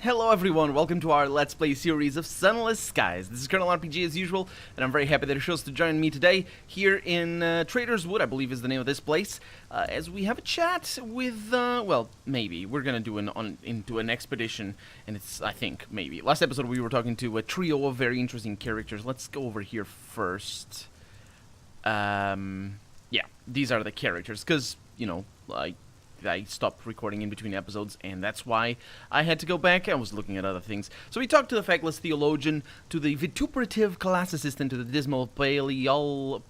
Hello everyone, welcome to our Let's Play series of Sunless Skies. This is Colonel RPG as usual, and I'm very happy that you chose to join me today here in Traitors Wood, I believe is the name of this place, as we have a chat with, well, maybe. We're gonna do into an expedition, and it's, I think, maybe. Last episode we were talking to a trio of very interesting characters. Let's go over here first. Yeah, these are the characters, because, you know, I stopped recording in between episodes, and that's why I had to go back. I was looking at other things. So we talked to the factless theologian, to the vituperative class assistant, to the dismal paleographer,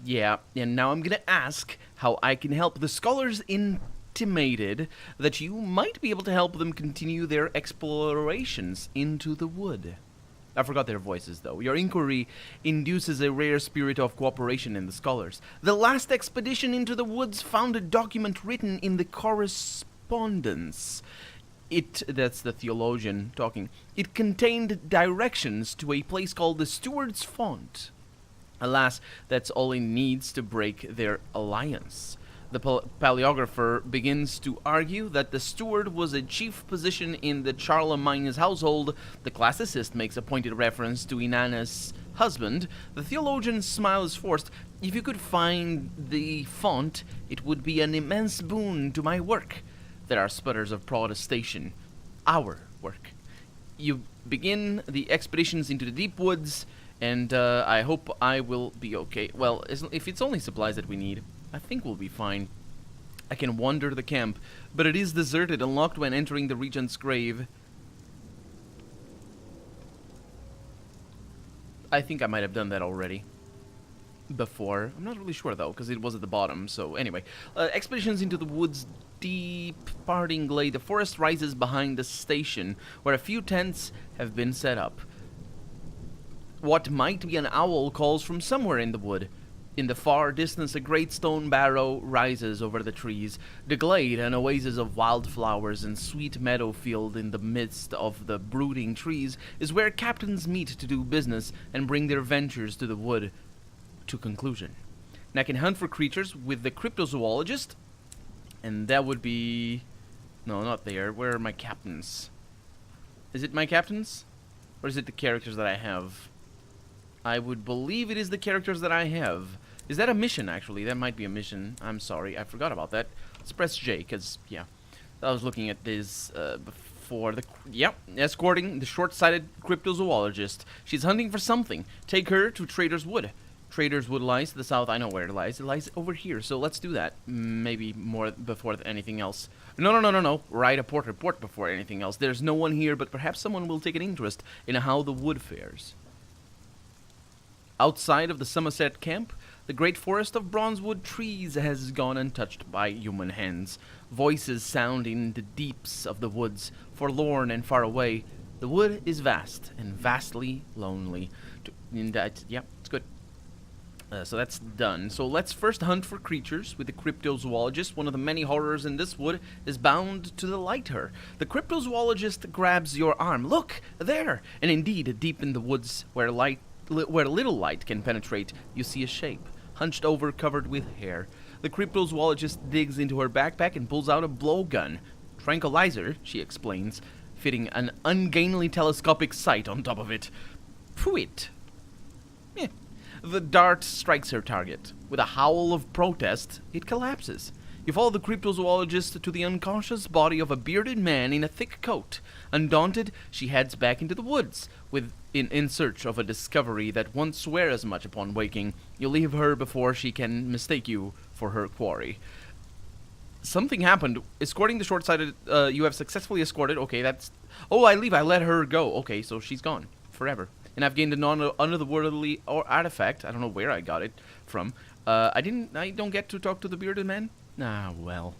yeah, and now I'm gonna ask how I can help the scholars intimated that you might be able to help them continue their explorations into the wood. I forgot their voices, though. Your inquiry induces a rare spirit of cooperation in the scholars. The last expedition into the woods found a document written in the correspondence. That's the theologian talking. It contained directions to a place called the Steward's Font. Alas, that's all it needs to break their alliance. The paleographer begins to argue that the steward was a chief position in the Charlemagne's household. The classicist makes a pointed reference to Inanna's husband. The theologian's smile is forced. If you could find the font, it would be an immense boon to my work. There are sputters of protestation. Our work. You begin the expeditions into the deep woods, and I hope I will be okay. Well, if it's only supplies that we need, I think we'll be fine. I can wander the camp, but it is deserted and locked when entering the regent's grave. I think I might have done that already. Before. I'm not really sure, though, because it was at the bottom, so anyway. Expeditions into the woods, deep parting glade. The forest rises behind the station, where a few tents have been set up. What might be an owl calls from somewhere in the wood. In the far distance, a great stone barrow rises over the trees. The glade, an oasis of wildflowers and sweet meadow field in the midst of the brooding trees, is where captains meet to do business and bring their ventures to the wood to conclusion. And I can hunt for creatures with the cryptozoologist, and that would be... No, not there. Where are my captains? Is it my captains? Or is it the characters that I have? I would believe it is the characters that I have. Is that a mission, actually? That might be a mission. I'm sorry, I forgot about that. Let's press J, because, yeah. I was looking at this before the... Yep, escorting the short-sighted cryptozoologist. She's hunting for something. Take her to Traitors Wood. Traitors Wood lies to the south. I know where it lies. It lies over here, so let's do that. Maybe more before anything else. No. Write a report before anything else. There's no one here, but perhaps someone will take an interest in how the wood fares. Outside of the Somerset camp, the great forest of bronzewood trees has gone untouched by human hands. Voices sound in the deeps of the woods, forlorn and far away. The wood is vast and vastly lonely. Yeah, it's good. So that's done. So let's first hunt for creatures with the cryptozoologist. One of the many horrors in this wood is bound to delight her. The cryptozoologist grabs your arm. Look, there! And indeed, deep in the woods, where little light can penetrate, you see a shape, hunched over, covered with hair. The cryptozoologist digs into her backpack and pulls out a blowgun. Tranquilizer, she explains, fitting an ungainly telescopic sight on top of it. Pwit! The dart strikes her target. With a howl of protest, it collapses. You follow the cryptozoologist to the unconscious body of a bearded man in a thick coat. Undaunted, she heads back into the woods, in search of a discovery that won't swear as much upon waking. You leave her before she can mistake you for her quarry. Something happened. Escorting the short-sighted, you have successfully escorted. Okay, that's... Oh, I let her go. Okay, so she's gone. Forever. And I've gained a non-otherworldly artifact. I don't know where I got it from. I don't get to talk to the bearded man? Ah, well.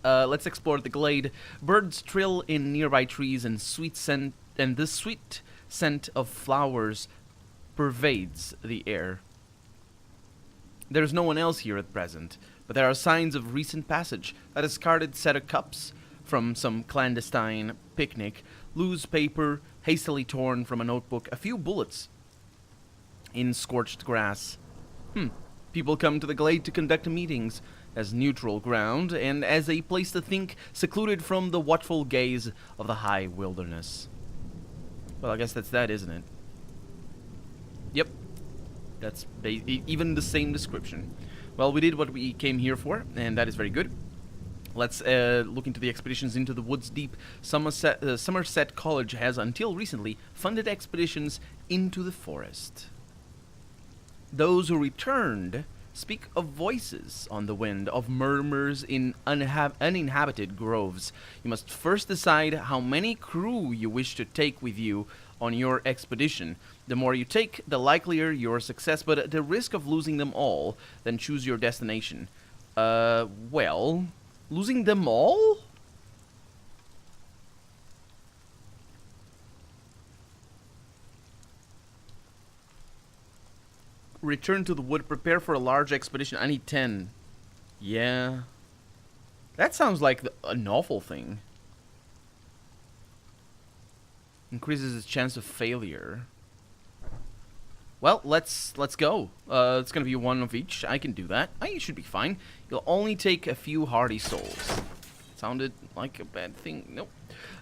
Let's explore the glade. Birds trill in nearby trees, and the sweet scent of flowers pervades the air. There's no one else here at present, but there are signs of recent passage. A discarded set of cups from some clandestine picnic, loose paper hastily torn from a notebook, a few bullets in scorched grass. People come to the glade to conduct meetings. as neutral ground, and as a place to think, secluded from the watchful gaze of the high wilderness. Well, I guess that's that, isn't it? Yep. That's even the same description. Well, we did what we came here for, and that is very good. Let's look into the expeditions into the woods deep. Somerset College has, until recently, funded expeditions into the forest. Those who returned speak of voices on the wind, of murmurs in uninhabited groves. You must first decide how many crew you wish to take with you on your expedition. The more you take, the likelier your success, but at the risk of losing them all, then choose your destination. Well, losing them all? Return to the wood, prepare for a large expedition. I need 10. Yeah. That sounds like an awful thing. Increases its chance of failure. Well, let's go. It's gonna be one of each. I can do that. I should be fine. You'll only take a few hardy souls. Sounded like a bad thing. Nope.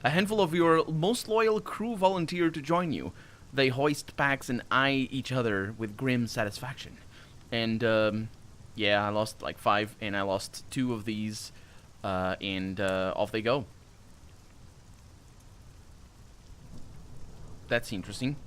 A handful of your most loyal crew volunteer to join you. They hoist packs and eye each other with grim satisfaction. And, yeah, I lost like 5, and I lost 2 of these, and off they go. That's interesting.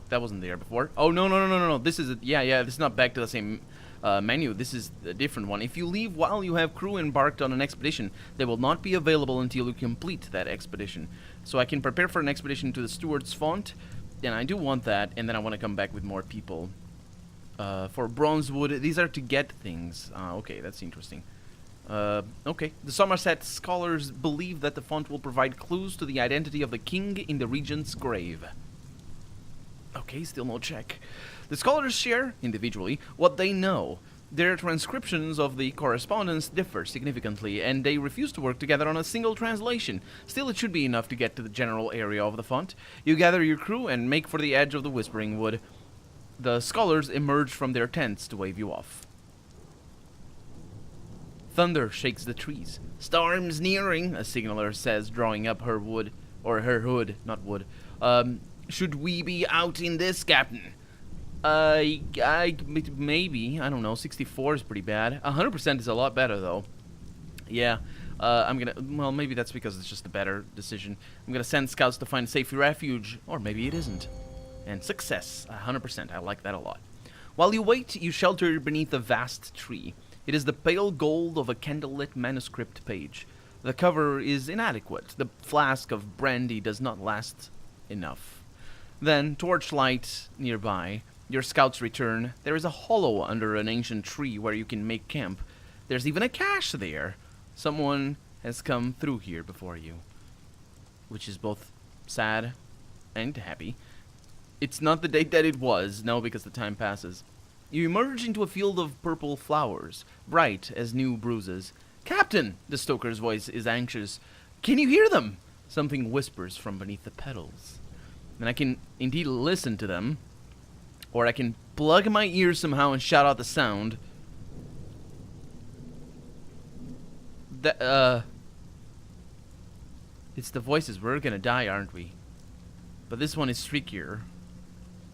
That wasn't there before. Oh, no. This is, this is not back to the same menu. This is a different one. If you leave while you have crew embarked on an expedition, they will not be available until you complete that expedition. So I can prepare for an expedition to the Steward's Font, and I do want that, and then I want to come back with more people. For Bronzewood, these are to get things. Okay, that's interesting. Okay. The Somerset scholars believe that the font will provide clues to the identity of the king in the regent's grave. Okay, still no check. The scholars share, individually, what they know. Their transcriptions of the correspondence differ significantly, and they refuse to work together on a single translation. Still, it should be enough to get to the general area of the font. You gather your crew and make for the edge of the Whispering Wood. The scholars emerge from their tents to wave you off. Thunder shakes the trees. Storm's nearing, a signaler says, drawing up her wood, or her hood, not wood. Should we be out in this, Captain? Maybe. I don't know. 64 is pretty bad. 100% is a lot better, though. Yeah. I'm gonna... Well, maybe that's because it's just a better decision. I'm gonna send scouts to find a safe refuge. Or maybe it isn't. And success. 100%. I like that a lot. While you wait, you shelter beneath a vast tree. It is the pale gold of a candlelit manuscript page. The cover is inadequate. The flask of brandy does not last enough. Then, torchlight nearby. Your scouts return. There is a hollow under an ancient tree where you can make camp. There's even a cache there. Someone has come through here before you. Which is both sad and happy. It's not the date that it was. No, because the time passes. You emerge into a field of purple flowers, bright as new bruises. Captain! The stoker's voice is anxious. Can you hear them? Something whispers from beneath the petals. And I can indeed listen to them. Or I can plug my ears somehow and shout out the sound. It's the voices. We're gonna die, aren't we? But this one is streakier.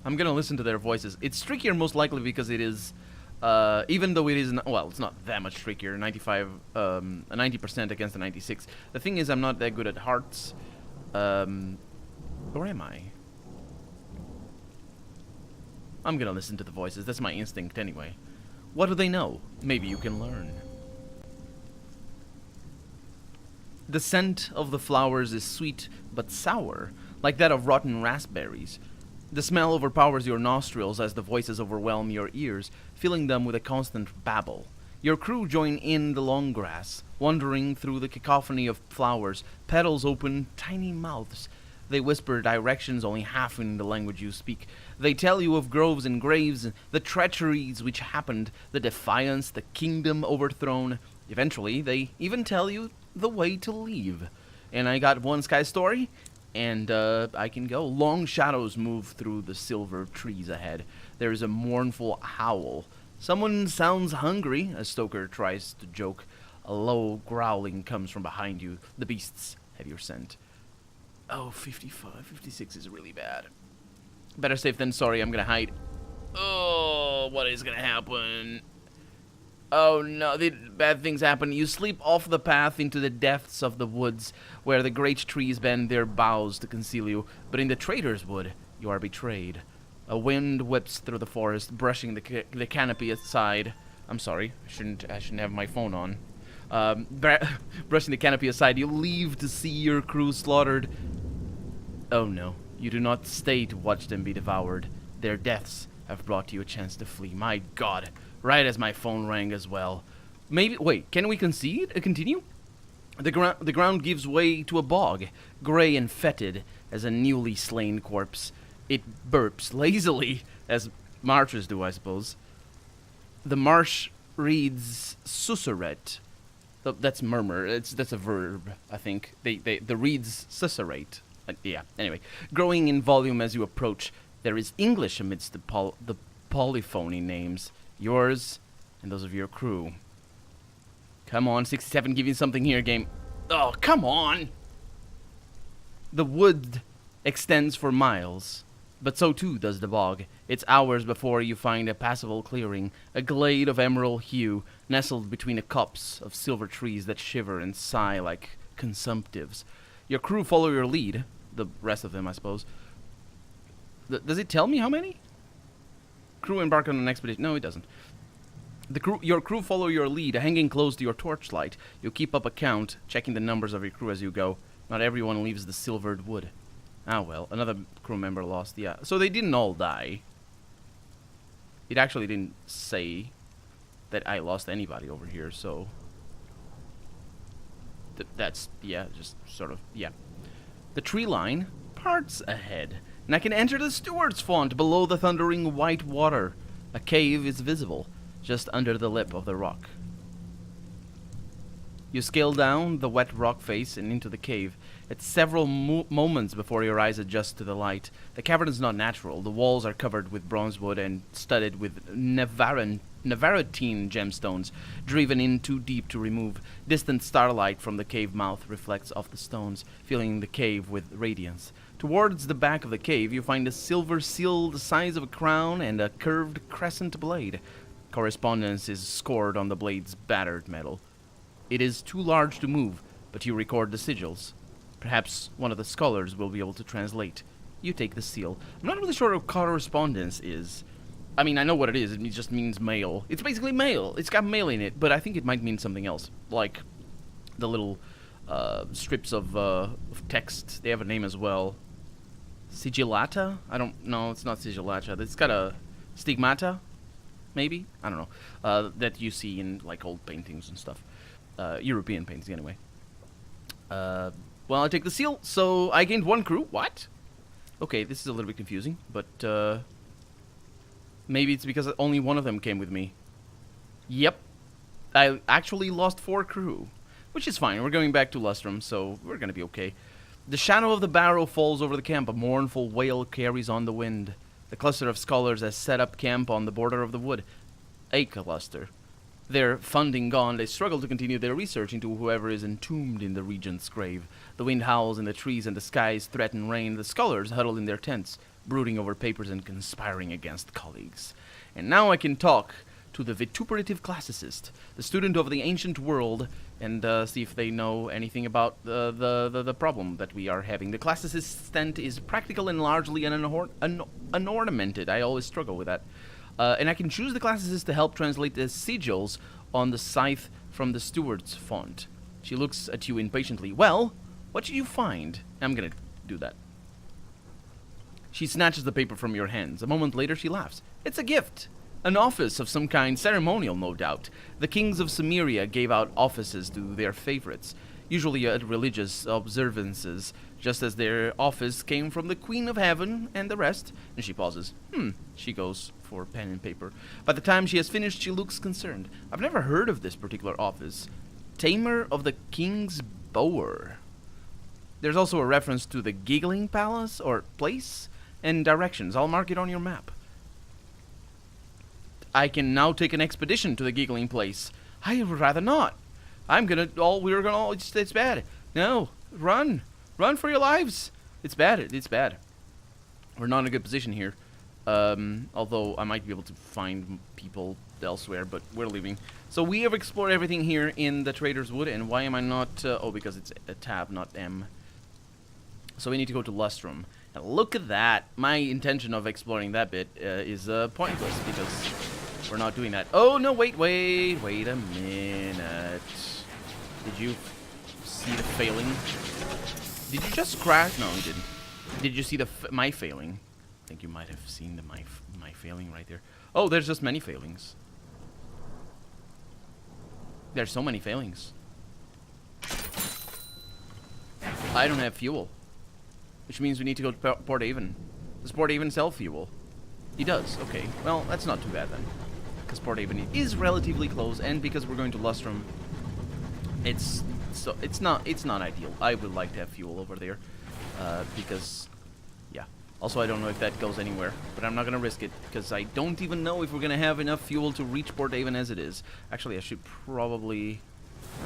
I'm gonna listen to their voices. It's streakier most likely because it is, even though it isn't, well, it's not that much streakier. 90% against the 96. The thing is, I'm not that good at hearts. Where am I? I'm gonna listen to the voices. That's my instinct anyway. What do they know? Maybe you can learn. The scent of the flowers is sweet but sour, like that of rotten raspberries. The smell overpowers your nostrils as the voices overwhelm your ears, filling them with a constant babble. Your crew join in the long grass, wandering through the cacophony of flowers. Petals open tiny mouths. They whisper directions only half in the language you speak. They tell you of groves and graves, the treacheries which happened, the defiance, the kingdom overthrown. Eventually, they even tell you the way to leave. And I got one sky story, and I can go. Long shadows move through the silver trees ahead. There is a mournful howl Someone sounds hungry, a stoker tries to joke. A low growling comes from behind you. The beasts have your scent. Oh, 55, 56 is really bad. Better safe than sorry, I'm gonna hide. Oh, what is gonna happen? Oh no, bad things happen. You slip off the path into the depths of the woods, where the great trees bend their boughs to conceal you. But in the traitor's wood, you are betrayed. A wind whips through the forest, brushing the canopy aside. I'm sorry, I shouldn't have my phone on. Brushing the canopy aside, you leave to see your crew slaughtered. Oh no, you do not stay to watch them be devoured. Their deaths have brought you a chance to flee. My God. Right as my phone rang as well. Maybe, wait, can we concede? Continue? The ground gives way to a bog, gray and fetid as a newly slain corpse. It burps lazily, as marshes do, I suppose. The marsh reads susurrate. That's murmur. That's a verb, I think. The reeds susurrate. Yeah, anyway. Growing in volume as you approach, there is English amidst the polyphony names. Yours and those of your crew. Come on, 67, give me something here, game. Oh, come on! The wood extends for miles, but so too does the bog. It's hours before you find a passable clearing, a glade of emerald hue, nestled between a copse of silver trees that shiver and sigh like consumptives. Your crew follow your lead, the rest of them, I suppose. Does it tell me how many? Crew embark on an expedition. No, it doesn't. Your crew follow your lead, hanging close to your torchlight. You keep up a count, checking the numbers of your crew as you go. Not everyone leaves the silvered wood. Ah, well, another crew member lost. Yeah, so they didn't all die. It actually didn't say that I lost anybody over here, so that's, yeah, just sort of, yeah. The tree line parts ahead, and I can enter the steward's font below the thundering white water. A cave is visible, just under the lip of the rock. You scale down the wet rock face and into the cave. It's several moments before your eyes adjust to the light. The cavern is not natural. The walls are covered with bronzewood and studded with Navarrete gemstones, driven in too deep to remove. Distant starlight from the cave mouth reflects off the stones, filling the cave with radiance. Towards the back of the cave, you find a silver seal the size of a crown and a curved crescent blade. Correspondence is scored on the blade's battered metal. It is too large to move, but you record the sigils. Perhaps one of the scholars will be able to translate. You take the seal. I'm not really sure what correspondence is. I mean, I know what it is. It just means mail. It's basically mail. It's got mail in it, but I think it might mean something else. Like the little strips of text. They have a name as well. Sigillata? I don't know. It's not sigillata. It's got a stigmata, maybe? I don't know. That you see in like old paintings and stuff. European paintings, anyway. Well, I take the seal, so I gained one crew. What? Okay, this is a little bit confusing, but maybe it's because only one of them came with me. Yep. I actually lost 4 crew, which is fine. We're going back to Lustrum, so we're gonna be okay. The shadow of the barrow falls over the camp. A mournful wail carries on the wind. The cluster of scholars has set up camp on the border of the wood. A cluster. Their funding gone, they struggle to continue their research into whoever is entombed in the regent's grave. The wind howls in the trees and the skies threaten rain. The scholars huddle in their tents, brooding over papers and conspiring against colleagues. And now I can talk to the vituperative classicist, the student of the ancient world, and see if they know anything about the problem that we are having. The classicist's tent is practical and largely unornamented. I always struggle with that. And I can choose the classicist to help translate the sigils on the scythe from the steward's font. She looks at you impatiently. Well, what did you find? I'm gonna do that. She snatches the paper from your hands. A moment later, she laughs. It's a gift. An office of some kind, ceremonial, no doubt. The kings of Cimmeria gave out offices to their favorites, usually at religious observances, just as their office came from the Queen of Heaven and the rest. And she pauses. She goes for pen and paper. By the time she has finished, she looks concerned. I've never heard of this particular office. Tamer of the King's Bower. There's also a reference to the Giggling Palace, or place, and directions. I'll mark it on your map. I can now take an expedition to the giggling place. I would rather not. It's bad. No, run. Run for your lives. It's bad. It's bad. We're not in a good position here. Although I might be able to find people elsewhere, but we're leaving. So we have explored everything here in the Traitors Wood, and why am I not... oh, because it's a tab, not M. So we need to go to Lustrum. And look at that. My intention of exploring that bit is pointless, because we're not doing that. Oh, no, wait a minute. Did you see the failing? Did you just crash? No, you didn't. Did you see my failing? I think you might have seen my failing right there. Oh, there's just many failings. There's so many failings. I don't have fuel. Which means we need to go to Port Haven. Does Port Haven sell fuel? He does. Okay. Well, that's not too bad then. Because Port Haven is relatively close, and because we're going to Lustrum, it's not ideal. I would like to have fuel over there. Because, yeah. Also, I don't know if that goes anywhere, but I'm not going to risk it, because I don't even know if we're going to have enough fuel to reach Port Haven as it is. Actually, I should probably...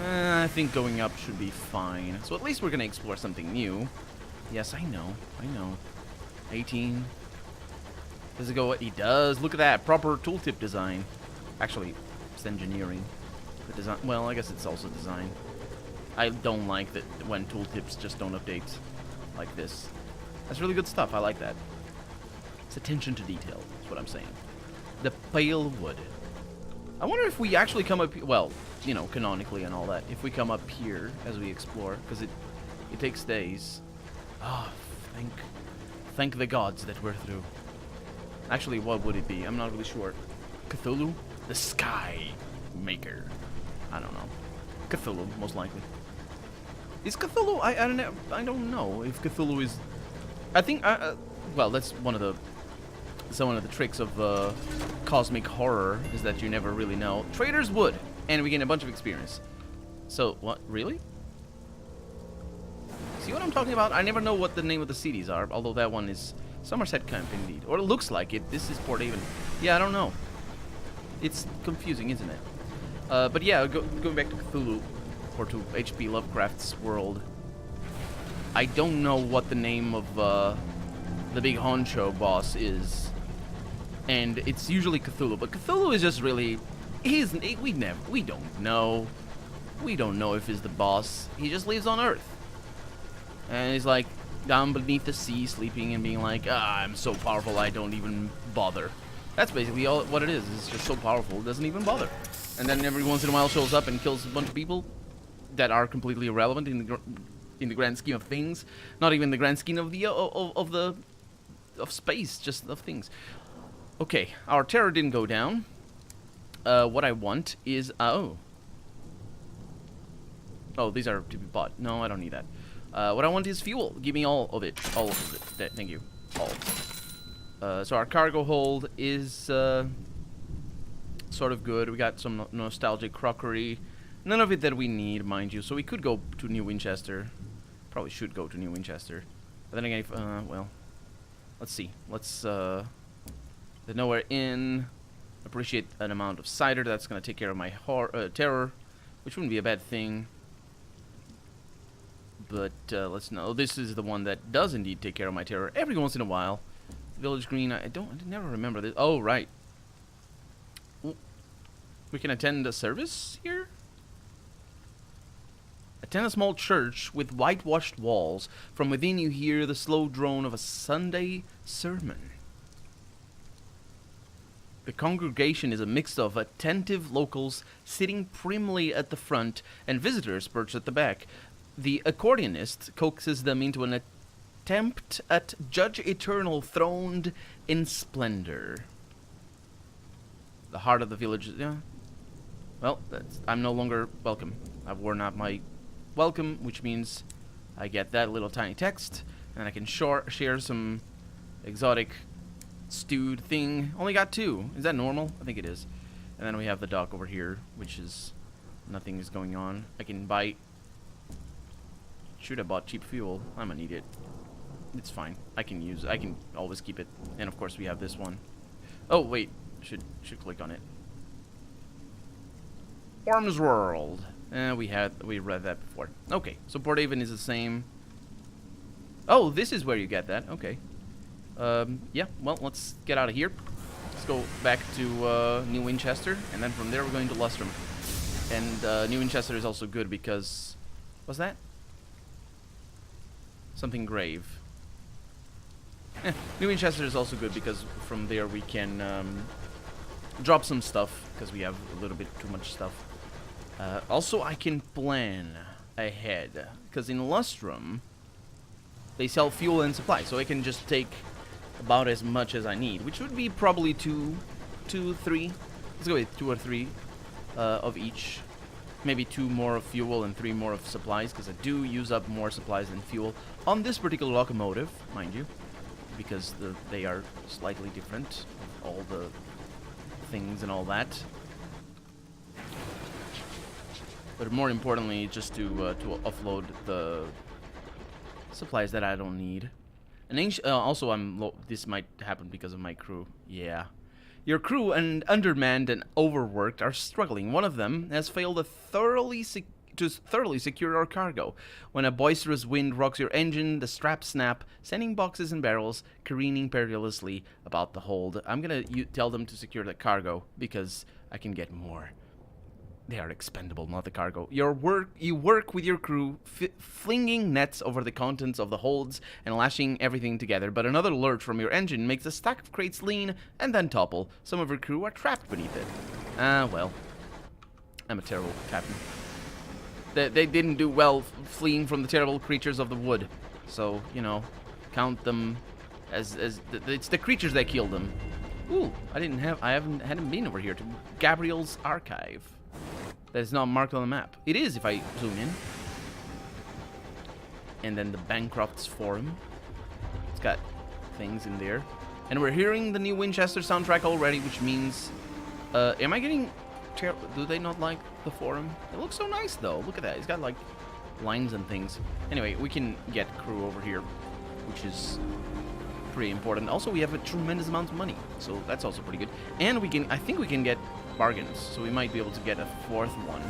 I think going up should be fine. So at least we're going to explore something new. Yes, I know. 18. Does it go... It does. Look at that. Proper tooltip design. Actually, it's engineering. The design... Well, I guess it's also design. I don't like that when tooltips just don't update like this. That's really good stuff. I like that. It's attention to detail. That's what I'm saying. The pale wood. I wonder if we actually come up... Well, you know, canonically and all that. If we come up here as we explore. Because it takes days. Ah, oh, thank the gods that we're through. Actually, what would it be? I'm not really sure. Cthulhu? The Sky Maker. I don't know. Cthulhu, most likely. Is Cthulhu... I don't know if Cthulhu is... I think... well, that's one of the tricks of cosmic horror, is that you never really know. Traitors Wood, and we gain a bunch of experience. So, what? Really? See what I'm talking about? I never know what the name of the cities are, although that one is Somerset Camp, indeed. Or it looks like it. This is Port Haven. Yeah, I don't know. It's confusing, isn't it? But yeah, going back to Cthulhu, or to H.P. Lovecraft's world, I don't know what the name of the big honcho boss is. And it's usually Cthulhu, but Cthulhu is just really... We don't know. We don't know if he's the boss. He just lives on Earth. And he's like down beneath the sea, sleeping and being like, I'm so powerful I don't even bother. That's basically all what it is. It's just so powerful it doesn't even bother. And then every once in a while shows up and kills a bunch of people that are completely irrelevant in the grand scheme of things. Not even the grand scheme of the of space, just of things. Okay, our terror didn't go down. What I want is oh, these are to be bought. No, I don't need that. What I want is fuel. Give me all of it. All of it. Thank you. All. So our cargo hold is sort of good. We got some nostalgic crockery. None of it that we need, mind you. So we could go to New Winchester. Probably should go to New Winchester. But then again, if, well, let's see. Let's, the Nowhere Inn. Appreciate an amount of cider. That's going to take care of my terror, which wouldn't be a bad thing. But let's know. This is the one that does indeed take care of my terror every once in a while. Village Green. I never remember this. Oh, right. We can attend a service here? Attend a small church with whitewashed walls. From within you hear the slow drone of a Sunday sermon. The congregation is a mix of attentive locals sitting primly at the front and visitors perched at the back. The accordionist coaxes them into an attempt at Judge Eternal throned in splendor. The heart of the village, yeah. Well, I'm no longer welcome. I've worn out my welcome, which means I get that little tiny text, and I can share some exotic stewed thing. Only got 2. Is that normal? I think it is. And then we have the dock over here, which is nothing is going on. I can buy... Should have bought cheap fuel. I'm gonna need it. It's fine. I can always keep it. And of course we have this one. Oh, wait. should click on it. Worm's World. We read that before. Okay, so Port Haven is the same. Oh, this is where you get that. Okay. Yeah, well, let's get out of here. Let's go back to New Winchester, and then from there we're going to Lustrum. And New Winchester is also good because... What's that? Something grave. New Winchester is also good because from there we can drop some stuff, because we have a little bit too much stuff. Also, I can plan ahead, because in Lustrum, they sell fuel and supply, so I can just take about as much as I need, which would be probably two, three. Let's go with 2 or 3 of each. Maybe 2 more of fuel and 3 more of supplies, because I do use up more supplies than fuel on this particular locomotive, mind you, because they are slightly different, all the things and all that. But more importantly, just to offload the supplies that I don't need. And also, this might happen because of my crew. Yeah. Your crew, and undermanned and overworked, are struggling. One of them has failed to thoroughly secure our cargo. When a boisterous wind rocks your engine, the straps snap, sending boxes and barrels careening perilously about the hold. I'm gonna tell them to secure the cargo, because I can get more. They are expendable, not the cargo. You work with your crew, flinging nets over the contents of the holds and lashing everything together, but another lurch from your engine makes a stack of crates lean and then topple. Some of your crew are trapped beneath it. Well. I'm a terrible captain. They didn't do well fleeing from the terrible creatures of the wood. So, you know, count them as it's the creatures that killed them. Ooh, I hadn't been over here to Gabriel's Archive. That is not marked on the map. It is if I zoom in. And then the Bancroft's Forum. It's got things in there. And we're hearing the new Winchester soundtrack already, which means... am I getting... Do they not like the Forum? It looks so nice, though. Look at that. It's got, like, lines and things. Anyway, we can get crew over here, which is pretty important. Also, we have a tremendous amount of money, so that's also pretty good. And we can... I think we can get bargains, so we might be able to get a 4th one.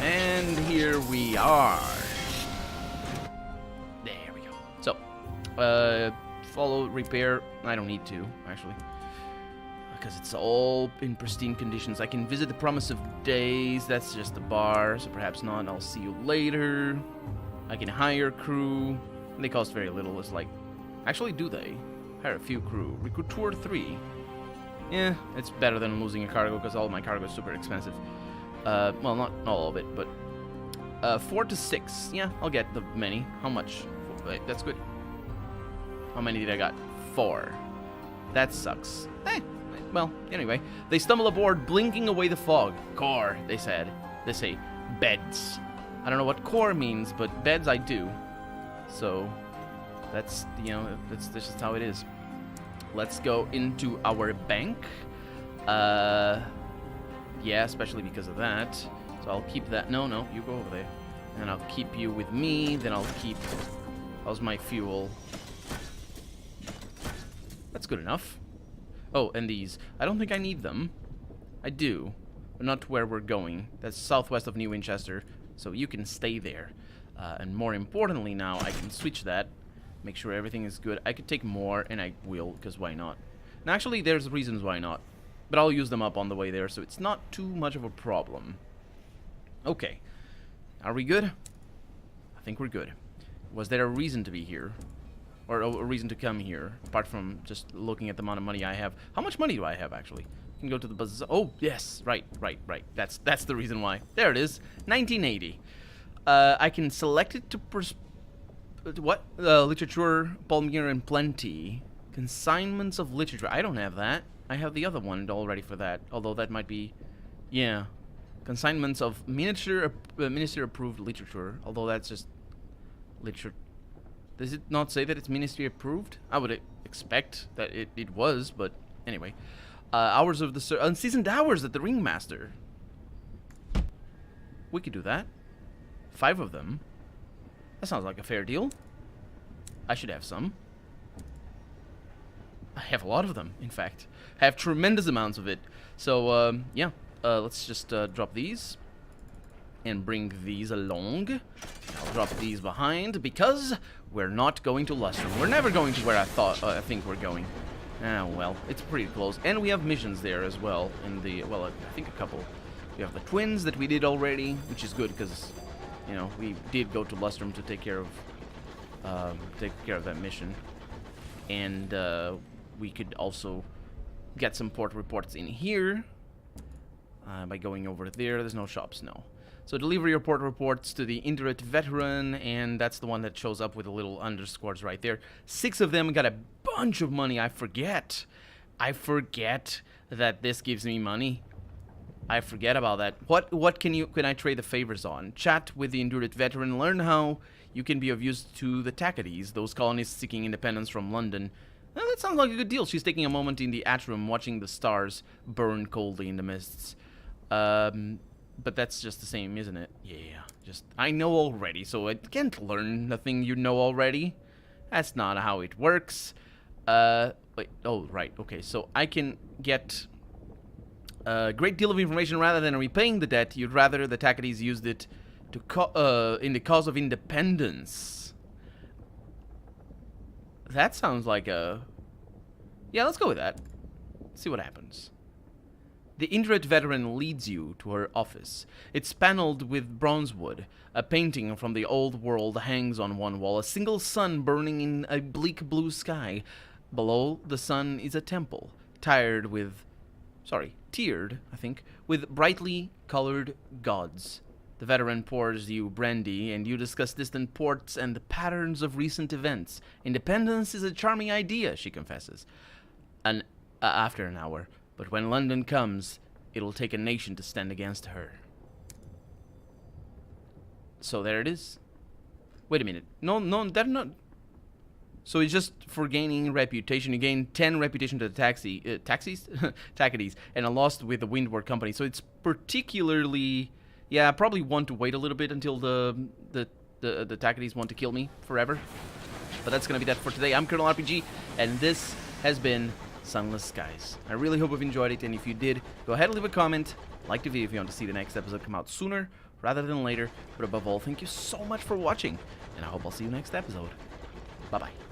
And here we are. There we go. So, follow, repair. I don't need to, actually, because it's all in pristine conditions. I can visit the Promise of Days. That's just a bar, so perhaps not. I'll see you later. I can hire crew. They cost very little. It's like... Actually, do they? Hire a few crew. Recruit 2 or 3. Yeah, it's better than losing a cargo, because all of my cargo is super expensive. Well, not all of it, but 4 to 6. Yeah, I'll get the many. How much? Wait, that's good. How many did I got? 4. That sucks. Well, anyway. They stumble aboard, blinking away the fog. Core, they said. They say beds. I don't know what core means, but beds I do. So, that's, you know, that's just how it is. Let's go into our bank. Yeah, especially because of that. So I'll keep that. No, you go over there. And I'll keep you with me. Then I'll keep... How's my fuel? That's good enough. Oh, and these. I don't think I need them. I do. But not to where we're going. That's southwest of New Winchester. So you can stay there. And more importantly now, I can switch that. Make sure everything is good. I could take more, and I will, because why not? And actually, there's reasons why not. But I'll use them up on the way there, so it's not too much of a problem. Okay. Are we good? I think we're good. Was there a reason to be here? Or a reason to come here, apart from just looking at the amount of money I have? How much money do I have, actually? I can go to the bazaar. Oh, yes. Right. That's the reason why. There it is. 1980. I can select it to... What? Literature, Palmyra, and Plenty. Consignments of literature. I don't have that. I have the other one already for that. Although that might be... Yeah. Consignments of minister-approved literature. Although that's just... literature. Does it not say that it's ministry-approved? I would expect that it was, but... Anyway. Hours of the... Unseasoned hours at the Ringmaster. We could do that. 5 of them. That sounds like a fair deal. I should have some. I have a lot of them, in fact. I have tremendous amounts of it. So, yeah. Let's just drop these. And bring these along. I'll drop these behind because we're not going to Lustrum. We're never going to where I think we're going. Ah, well, it's pretty close. And we have missions there as well. In the, well, I think a couple. We have the twins that we did already, which is good because, you know, we did go to Lustrum to take care of that mission. And we could also get some port reports in here by going over there. There's no shops, no. So deliver your port reports to the Indurate Veteran, and that's the one that shows up with the little underscores right there. 6 of them got a bunch of money. I forget that this gives me money. I forget about that. What can I trade the favors on? Chat with the Indurate Veteran. Learn how you can be of use to the Tacites, those colonists seeking independence from London. Well, that sounds like a good deal. She's taking a moment in the atrium, watching the stars burn coldly in the mists. But that's just the same, isn't it? Yeah, just, I know already, so I can't learn nothing you know already. That's not how it works. Wait, oh, right, okay, so I can get a great deal of information rather than repaying the debt. You'd rather the Tacites used it to in the cause of independence. That sounds like a... Yeah, let's go with that. See what happens. The Indurate Veteran leads you to her office. It's paneled with bronzewood. A painting from the old world hangs on one wall, a single sun burning in a bleak blue sky. Below the sun is a temple, tiered, I think, with brightly colored gods. The veteran pours you brandy, and you discuss distant ports and the patterns of recent events. Independence is a charming idea, she confesses. After an hour. But when London comes, it'll take a nation to stand against her. So there it is. Wait a minute. No, they're not. So it's just for gaining reputation. You gain 10 reputation to the Tacites, and a loss with the Windward Company. So it's particularly... Yeah, I probably want to wait a little bit until the Tacites want to kill me forever. But that's going to be that for today. I'm Colonel RPG, and this has been Sunless Skies. I really hope you've enjoyed it, and if you did, go ahead and leave a comment, like the video if you want to see the next episode come out sooner rather than later, but above all, thank you so much for watching, and I hope I'll see you next episode. Bye-bye.